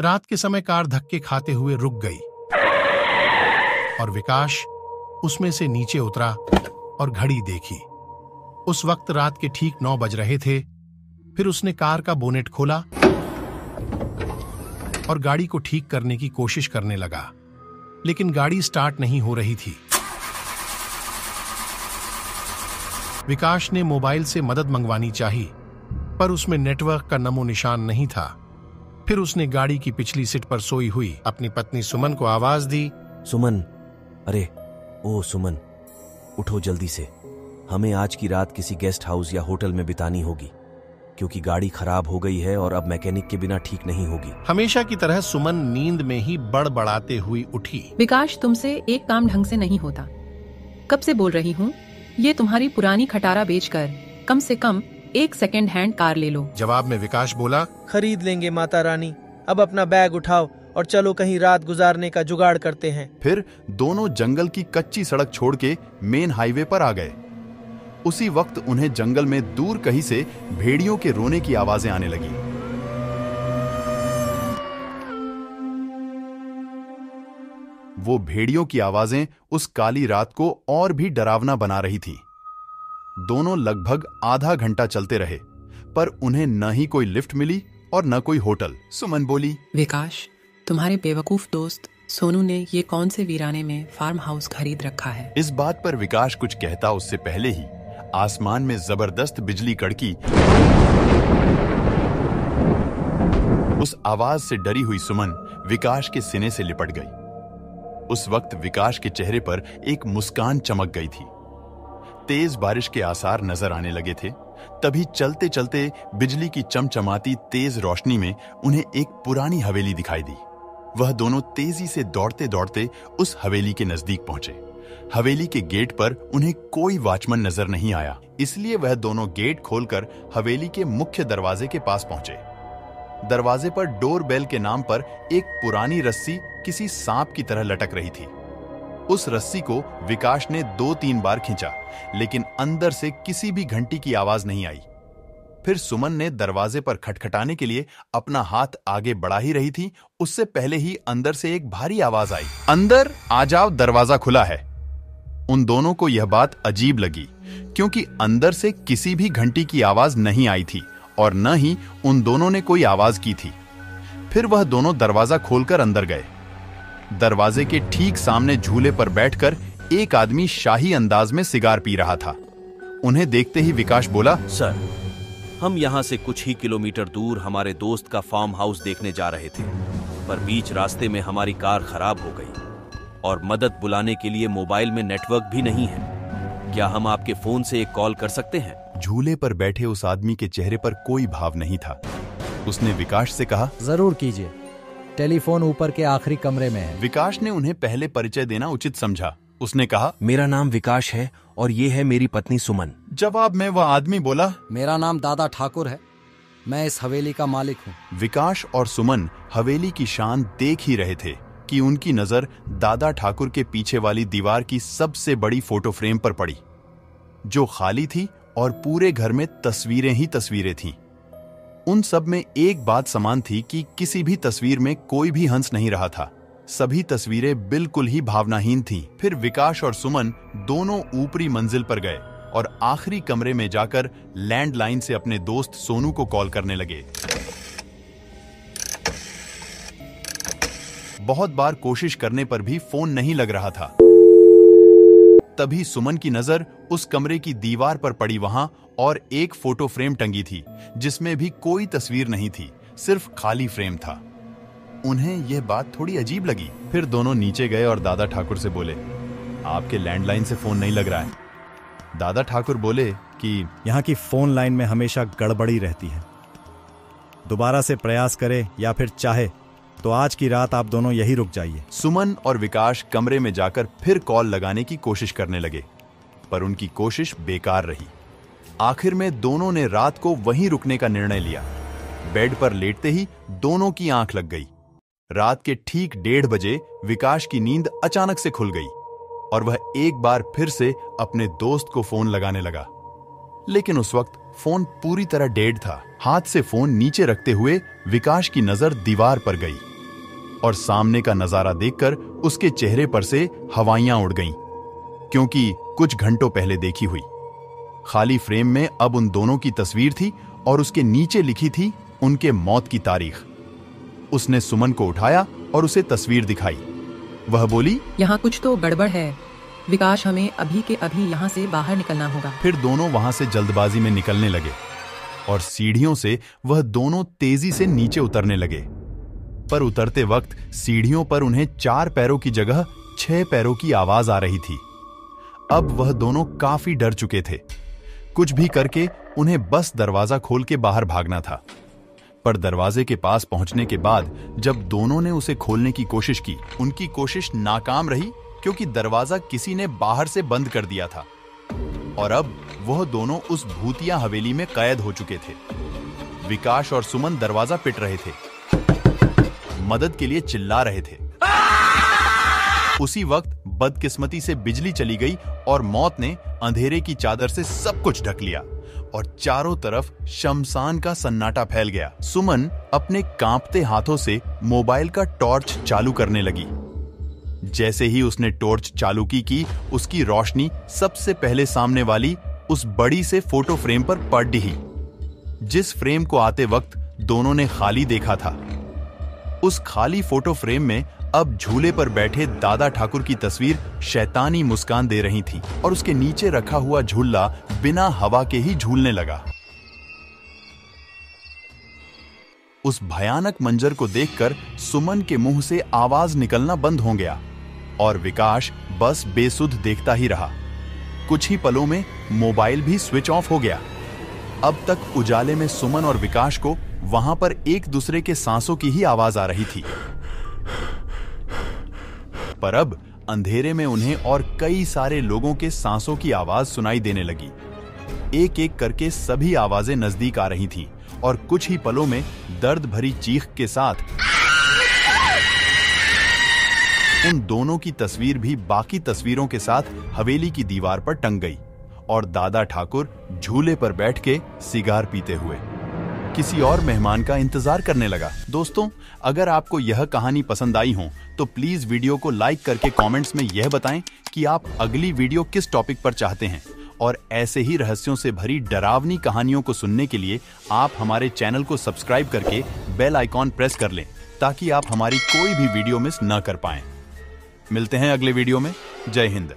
रात के समय कार धक्के खाते हुए रुक गई और विकास उसमें से नीचे उतरा और घड़ी देखी। उस वक्त रात के ठीक 9 बज रहे थे। फिर उसने कार का बोनेट खोला और गाड़ी को ठीक करने की कोशिश करने लगा, लेकिन गाड़ी स्टार्ट नहीं हो रही थी। विकास ने मोबाइल से मदद मंगवानी चाही, पर उसमें नेटवर्क का नमो निशान नहीं था। फिर उसने गाड़ी की पिछली सीट पर सोई हुई अपनी पत्नी सुमन को आवाज दी। सुमन, अरे ओ सुमन, उठो जल्दी से। हमें आज की रात किसी गेस्ट हाउस या होटल में बितानी होगी, क्योंकि गाड़ी खराब हो गई है और अब मैकेनिक के बिना ठीक नहीं होगी। हमेशा की तरह सुमन नींद में ही बड़बड़ाते हुई उठी। विकास, तुमसे एक काम ढंग से नहीं होता। कब से बोल रही हूँ, ये तुम्हारी पुरानी खटारा बेचकर कम से कम एक सेकेंड हैंड कार ले लो। जवाब में विकास बोला, खरीद लेंगे माता रानी। अब अपना बैग उठाओ और चलो कहीं रात गुजारने का जुगाड़ करते हैं। फिर दोनों जंगल की कच्ची सड़क छोड़ के मेन हाईवे पर आ गए। उसी वक्त उन्हें जंगल में दूर कहीं से भेड़ियों के रोने की आवाजें आने लगी। वो भेड़ियों की आवाजें उस काली रात को और भी डरावना बना रही थी। दोनों लगभग आधा घंटा चलते रहे, पर उन्हें न ही कोई लिफ्ट मिली और न कोई होटल। सुमन बोली, विकास, तुम्हारे बेवकूफ दोस्त सोनू ने ये कौन से वीराने में फार्म हाउस खरीद रखा है। इस बात पर विकास कुछ कहता उससे पहले ही आसमान में जबरदस्त बिजली कड़की। उस आवाज से डरी हुई सुमन विकास के सीने से लिपट गई। उस वक्त विकास के चेहरे पर एक मुस्कान चमक गई थी। तेज बारिश के आसार नजर आने लगे थे। तभी चलते चलते बिजली की चमचमाती तेज रोशनी में उन्हें एक पुरानी हवेली दिखाई दी। वह दोनों तेजी से दौड़ते दौड़ते उस हवेली के नजदीक पहुंचे। हवेली के गेट पर उन्हें कोई वॉचमैन नजर नहीं आया, इसलिए वह दोनों गेट खोलकर हवेली के मुख्य दरवाजे के पास पहुंचे। दरवाजे पर डोर बेल के नाम पर एक पुरानी रस्सी किसी सांप की तरह लटक रही थी। उस रस्सी को विकास ने 2-3 बार खींचा, लेकिन अंदर से किसी भी घंटी की आवाज नहीं आई। फिर सुमन ने दरवाजे पर खटखटाने के लिए अपना हाथ आगे बढ़ा ही रही थी, उससे पहले ही अंदर से एक भारी आवाज आई, अंदर आ जाओ, दरवाजा खुला है। उन दोनों को यह बात अजीब लगी, क्योंकि अंदर से किसी भी घंटी की आवाज नहीं आई थी और न ही उन दोनों ने कोई आवाज की थी। फिर वह दोनों दरवाजा खोलकर अंदर गए। दरवाजे के ठीक सामने झूले पर बैठकर एक आदमी शाही अंदाज में सिगार पी रहा था। उन्हें देखते ही विकास बोला, सर, हम यहाँ से कुछ ही किलोमीटर दूर हमारे दोस्त का फार्म हाउस देखने जा रहे थे, पर बीच रास्ते में हमारी कार खराब हो गई और मदद बुलाने के लिए मोबाइल में नेटवर्क भी नहीं है। क्या हम आपके फोन से एक कॉल कर सकते हैं? झूले पर बैठे उस आदमी के चेहरे पर कोई भाव नहीं था। उसने विकास से कहा, जरूर कीजिए, टेलीफोन ऊपर के आखिरी कमरे में है। विकास ने उन्हें पहले परिचय देना उचित समझा। उसने कहा, मेरा नाम विकास है और ये है मेरी पत्नी सुमन। जवाब में वह आदमी बोला, मेरा नाम दादा ठाकुर है, मैं इस हवेली का मालिक हूँ। विकास और सुमन हवेली की शान देख ही रहे थे कि उनकी नजर दादा ठाकुर के पीछे वाली दीवार की सबसे बड़ी फोटो फ्रेम पर पड़ी, जो खाली थी और पूरे घर में तस्वीरें ही तस्वीरें थीं। उन सब में एक बात समान थी कि किसी भी तस्वीर में कोई भी हंस नहीं रहा था। सभी तस्वीरें बिल्कुल ही भावनाहीन थीं। फिर विकास और सुमन दोनों ऊपरी मंजिल पर गए और आखिरी कमरे में जाकर लैंडलाइन से अपने दोस्त सोनू को कॉल करने लगे। बहुत बार कोशिश करने पर भी फोन नहीं लग रहा था। तभी सुमन की नजर उस कमरे की दीवार पर पड़ी। वहां और एक फोटो फ्रेम टंगी थी, जिसमें भी कोई तस्वीर नहीं थी, सिर्फ खाली फ्रेम था। उन्हें यह बात थोड़ी अजीब लगी। फिर दोनों नीचे गए और दादा ठाकुर से बोले, आपके लैंडलाइन से फोन नहीं लग रहा है। दादा ठाकुर बोले कि यहाँ की फोन लाइन में हमेशा गड़बड़ी रहती है, दोबारा से प्रयास करे या फिर चाहे तो आज की रात आप दोनों यही रुक जाइए। सुमन और विकास कमरे में जाकर फिर कॉल लगाने की कोशिश करने लगे, पर उनकी कोशिश बेकार रही। आखिर में दोनों ने रात को वहीं रुकने का निर्णय लिया। बेड पर लेटते ही दोनों की आंख लग गई। रात के ठीक 1:30 बजे विकास की नींद अचानक से खुल गई और वह एक बार फिर से अपने दोस्त को फोन लगाने लगा, लेकिन उस वक्त फोन पूरी तरह डेड था। हाथ से फोन नीचे रखते हुए विकास की नजर दीवार पर गई। और सामने का नजारा देखकर उसके चेहरे पर से हवाइयां उड़ गईं, क्योंकि कुछ घंटों पहले देखी हुई खाली फ्रेम में अब उन दोनों की तस्वीर थी और उसके नीचे लिखी थी उनके मौत की तारीख। उसने सुमन को उठाया और उसे तस्वीर दिखाई। वह बोली, यहाँ कुछ तो गड़बड़ है विकास, हमें अभी के अभी यहाँ से बाहर निकलना होगा। फिर दोनों वहां से जल्दबाजी में निकलने लगे और सीढ़ियों से वह दोनों तेजी से नीचे उतरने लगे। पर उतरते वक्त सीढ़ियों पर उन्हें 4 पैरों की जगह 6 पैरों की आवाज आ रही थी। अब वह दोनों काफी डर चुके थे। कुछ भी करके उन्हें बस दरवाजा खोल के बाहर भागना था। पर दरवाजे के पास पहुंचने के बाद जब दोनों ने उसे खोलने की कोशिश की, उनकी कोशिश नाकाम रही, क्योंकि दरवाजा किसी ने बाहर से बंद कर दिया था और अब वह दोनों उस भूतिया हवेली में कैद हो चुके थे। विकास और सुमन दरवाजा पिट रहे थे, मदद के लिए चिल्ला रहे थे। उसी वक्त बदकिस्मती से बिजली चली गई और मौत ने अंधेरे की चादर से सब कुछ ढक लिया और चारों तरफ शमशान का सन्नाटा फैल गया। सुमन अपने कांपते हाथों से मोबाइल का टॉर्च चालू करने लगी। जैसे ही उसने टॉर्च चालू की उसकी रोशनी सबसे पहले सामने वाली उस बड़ी से फोटो फ्रेम पर पड़ रही, जिस फ्रेम को आते वक्त दोनों ने खाली देखा था। उस खाली फोटो फ्रेम में अब झूले पर बैठे दादा ठाकुर की तस्वीर शैतानी मुस्कान दे रही थी और उसके नीचे रखा हुआ झूला बिना हवा के ही झूलने लगा। उस भयानक मंजर को देखकर सुमन के मुंह से आवाज निकलना बंद हो गया और विकास बस बेसुध देखता ही रहा। कुछ ही पलों में मोबाइल भी स्विच ऑफ हो गया। अब तक उजाले में सुमन और विकास को वहां पर एक दूसरे के सांसों की ही आवाज आ रही थी, पर अब अंधेरे में उन्हें और कई सारे लोगों के सांसों की आवाज सुनाई देने लगी। एक एक करके सभी आवाजें नजदीक आ रही थीं और कुछ ही पलों में दर्द भरी चीख के साथ उन दोनों की तस्वीर भी बाकी तस्वीरों के साथ हवेली की दीवार पर टंग गई और दादा ठाकुर झूले पर बैठ के सिगार पीते हुए किसी और मेहमान का इंतजार करने लगा। दोस्तों, अगर आपको यह कहानी पसंद आई हो तो प्लीज वीडियो को लाइक करके कमेंट्स में यह बताएं कि आप अगली वीडियो किस टॉपिक पर चाहते हैं, और ऐसे ही रहस्यों से भरी डरावनी कहानियों को सुनने के लिए आप हमारे चैनल को सब्सक्राइब करके बेल आइकॉन प्रेस कर लें ताकि आप हमारी कोई भी वीडियो मिस न कर पाएं। मिलते हैं अगले वीडियो में। जय हिंद।